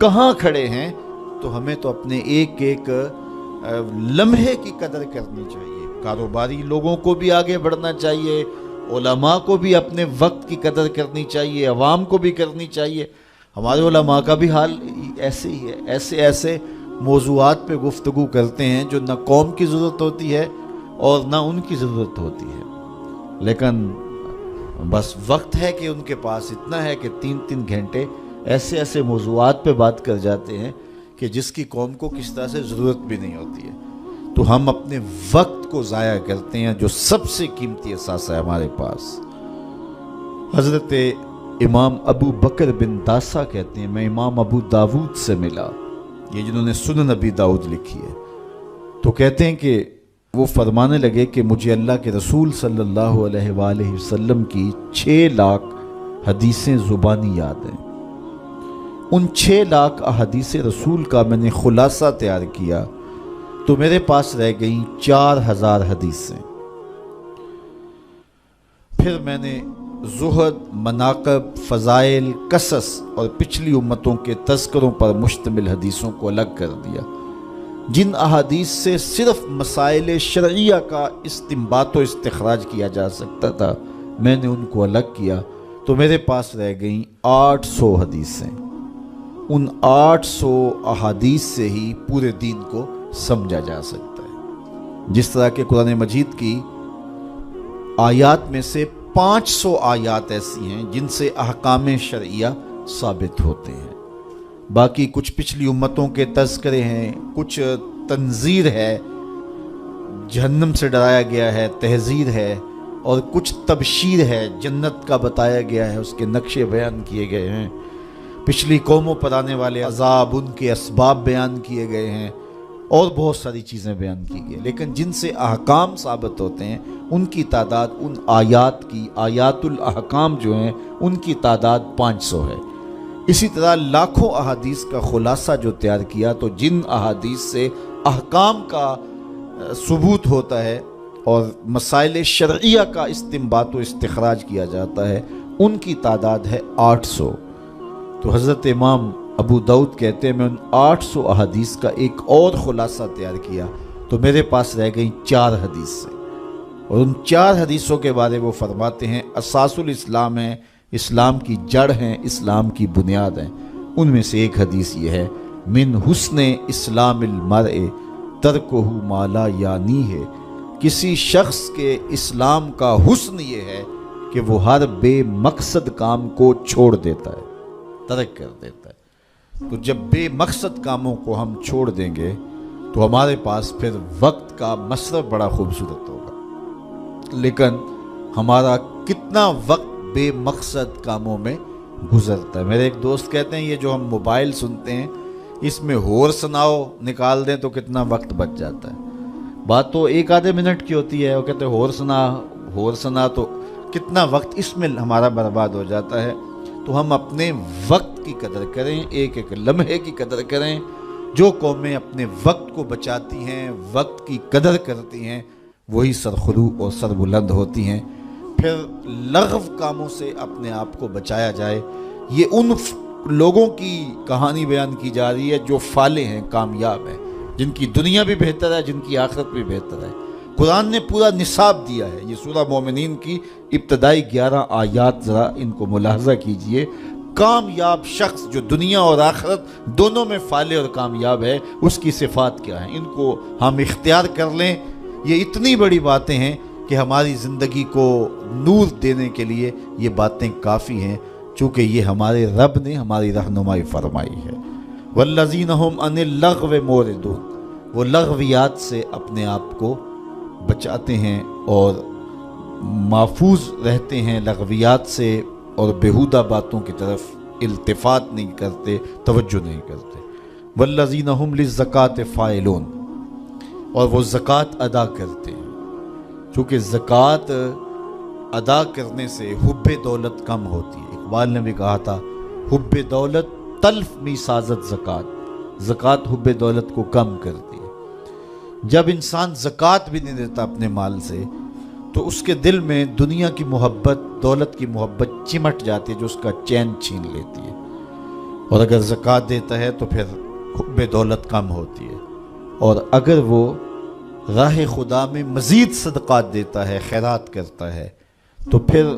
کہاں کھڑے ہیں، تو ہمیں تو اپنے ایک ایک لمحے کی قدر کرنی چاہیے۔ کاروباری لوگوں کو بھی آگے بڑھنا چاہیے، علماء کو بھی اپنے وقت کی قدر کرنی چاہیے، عوام کو بھی کرنی چاہیے۔ ہمارے علماء کا بھی حال ایسے ہی ہے، ایسے موضوعات پہ گفتگو کرتے ہیں جو نہ قوم کی ضرورت ہوتی ہے اور نہ ان کی ضرورت ہوتی ہے، لیکن بس وقت ہے کہ ان کے پاس اتنا ہے کہ 3 گھنٹے ایسے موضوعات پہ بات کر جاتے ہیں کہ جس کی قوم کو کس طرح سے ضرورت بھی نہیں ہوتی ہے۔ تو ہم اپنے وقت کو ضائع کرتے ہیں جو سب سے قیمتی اثاثہ ہے ہمارے پاس۔ حضرت امام ابو بکر بن داسا کہتے ہیں، میں امام ابو داود سے ملا، یہ جنہوں نے سنن ابی داؤد لکھی ہے، تو کہتے ہیں کہ وہ فرمانے لگے کہ مجھے اللہ کے رسول صلی اللہ علیہ وآلہ وسلم کی 6 لاکھ حدیثیں زبانی یاد ہیں۔ ان 6 لاکھ احادیث رسول کا میں نے خلاصہ تیار کیا تو میرے پاس رہ گئیں 4000 حدیثیں۔ پھر میں نے زہد، مناقب، فضائل، قصص اور پچھلی امتوں کے تذکروں پر مشتمل حدیثوں کو الگ کر دیا۔ جن احادیث سے صرف مسائل شرعیہ کا استنباط و استخراج کیا جا سکتا تھا، میں نے ان کو الگ کیا تو میرے پاس رہ گئیں 800 حدیثیں۔ ان 800 احادیث سے ہی پورے دین کو سمجھا جا سکتا ہے۔ جس طرح کہ قرآن مجید کی آیات میں سے 500 آیات ایسی ہیں جن سے احکام شرعیہ ثابت ہوتے ہیں، باقی کچھ پچھلی امتوں کے تذکرے ہیں، کچھ تنذیر ہے، جہنم سے ڈرایا گیا ہے، تحذیر ہے، اور کچھ تبشیر ہے، جنت کا بتایا گیا ہے، اس کے نقشے بیان کیے گئے ہیں، پچھلی قوموں پر آنے والے عذاب، ان کے اسباب بیان کیے گئے ہیں، اور بہت ساری چیزیں بیان کی گئی، لیکن جن سے احکام ثابت ہوتے ہیں ان کی تعداد، ان آیات کی، آیات الاحکام جو ہیں ان کی تعداد 500 ہے۔ اسی طرح لاکھوں احادیث کا خلاصہ جو تیار کیا تو جن احادیث سے احکام کا ثبوت ہوتا ہے اور مسائل شرعیہ کا استنباط و استخراج کیا جاتا ہے ان کی تعداد ہے 800۔ تو حضرت امام ابو داؤد کہتے ہیں میں ان 800 احادیث کا ایک اور خلاصہ تیار کیا تو میرے پاس رہ گئیں 4 حدیثیں، اور ان 4 حدیثوں کے بارے وہ فرماتے ہیں اساس الاسلام ہیں، اسلام کی جڑ ہیں، اسلام کی بنیاد ہیں۔ ان میں سے ایک حدیث یہ ہے، من حسن اسلام المرء ترکہ ما لا یعنی ہے، کسی شخص کے اسلام کا حسن یہ ہے کہ وہ ہر بے مقصد کام کو چھوڑ دیتا ہے، ترک کر دیتا ہے۔ تو جب بے مقصد کاموں کو ہم چھوڑ دیں گے تو ہمارے پاس پھر وقت کا مصرف بڑا خوبصورت ہوگا، لیکن ہمارا کتنا وقت بے مقصد کاموں میں گزرتا ہے۔ میرے ایک دوست کہتے ہیں یہ جو ہم موبائل سنتے ہیں اس میں ہور سناؤ نکال دیں تو کتنا وقت بچ جاتا ہے۔ بات تو 1 آدھے منٹ کی ہوتی ہے، وہ کہتے ہیں ہور سنا تو کتنا وقت اس میں ہمارا برباد ہو جاتا ہے۔ تو ہم اپنے وقت کی قدر کریں، ایک ایک لمحے کی قدر کریں۔ جو قومیں اپنے وقت کو بچاتی ہیں، وقت کی قدر کرتی ہیں، وہی سرخرو اور سربلند ہوتی ہیں۔ پھر لغو کاموں سے اپنے آپ کو بچایا جائے۔ یہ ان لوگوں کی کہانی بیان کی جا رہی ہے جو فالح ہیں، کامیاب ہیں، جن کی دنیا بھی بہتر ہے، جن کی آخرت بھی بہتر ہے۔ قرآن نے پورا نصاب دیا ہے۔ یہ سورہ مومنین کی ابتدائی 11 آیات ذرا ان کو ملاحظہ کیجئے۔ کامیاب شخص جو دنیا اور آخرت دونوں میں فالح اور کامیاب ہے، اس کی صفات کیا ہیں، ان کو ہم اختیار کر لیں۔ یہ اتنی بڑی باتیں ہیں کہ ہماری زندگی کو نور دینے کے لیے یہ باتیں کافی ہیں، چونکہ یہ ہمارے رب نے ہماری رہنمائی فرمائی ہے۔ والذین هم عن اللغو معرضون، وہ لغویات سے اپنے آپ کو بچاتے ہیں اور محفوظ رہتے ہیں لغویات سے، اور بیہودہ باتوں کی طرف التفات نہیں کرتے، توجہ نہیں کرتے۔ والذین هم للزکاۃ فاعلون، اور وہ زکوٰۃ ادا کرتے ہیں، چونکہ زکوٰۃ ادا کرنے سے حب دولت کم ہوتی ہے۔ اقبال نے بھی کہا تھا حب دولت تلف می سازت زکوٰۃ، زکوٰۃ حب دولت کو کم کرتی ہے۔ جب انسان زکوٰۃ بھی نہیں دیتا اپنے مال سے تو اس کے دل میں دنیا کی محبت، دولت کی محبت چمٹ جاتی ہے جو اس کا چین چھین لیتی ہے۔ اور اگر زکوٰۃ دیتا ہے تو پھر حب دولت کم ہوتی ہے، اور اگر وہ راہ خدا میں مزید صدقات دیتا ہے، خیرات کرتا ہے، تو پھر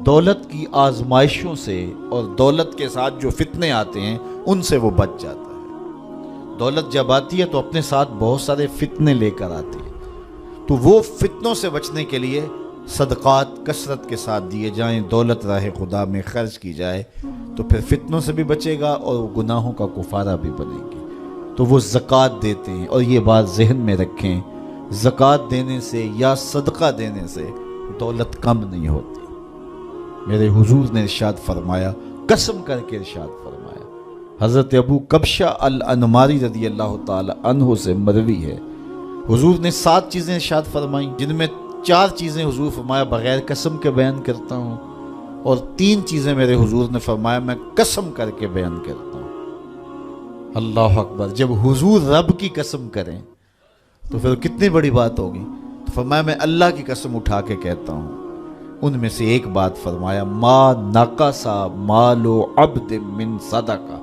دولت کی آزمائشوں سے اور دولت کے ساتھ جو فتنے آتے ہیں ان سے وہ بچ جاتا ہے۔ دولت جب آتی ہے تو اپنے ساتھ بہت سارے فتنے لے کر آتی ہے، تو وہ فتنوں سے بچنے کے لیے صدقات کثرت کے ساتھ دیے جائیں، دولت راہ خدا میں خرچ کی جائے، تو پھر فتنوں سے بھی بچے گا اور گناہوں کا کفارہ بھی بنے گی۔ تو وہ زکوٰۃ دیتے ہیں، اور یہ بات ذہن میں رکھیں، زکوٰۃ دینے سے یا صدقہ دینے سے دولت کم نہیں ہوتی۔ میرے حضور نے ارشاد فرمایا، قسم کر کے ارشاد فرمایا، حضرت ابو کبشہ الانماری رضی اللہ تعالی عنہ سے مروی ہے، حضور نے 7 چیزیں ارشاد فرمائیں، جن میں 4 چیزیں حضور فرمایا بغیر قسم کے بیان کرتا ہوں، اور 3 چیزیں میرے حضور نے فرمایا میں قسم کر کے بیان کرتا ہوں۔ اللہ اکبر! جب حضور رب کی قسم کریں تو پھر کتنی بڑی بات ہوگی۔ تو فرمایا میں اللہ کی قسم اٹھا کے کہتا ہوں، ان میں سے ایک بات فرمایا، ما نقص مال عبد من صدقہ،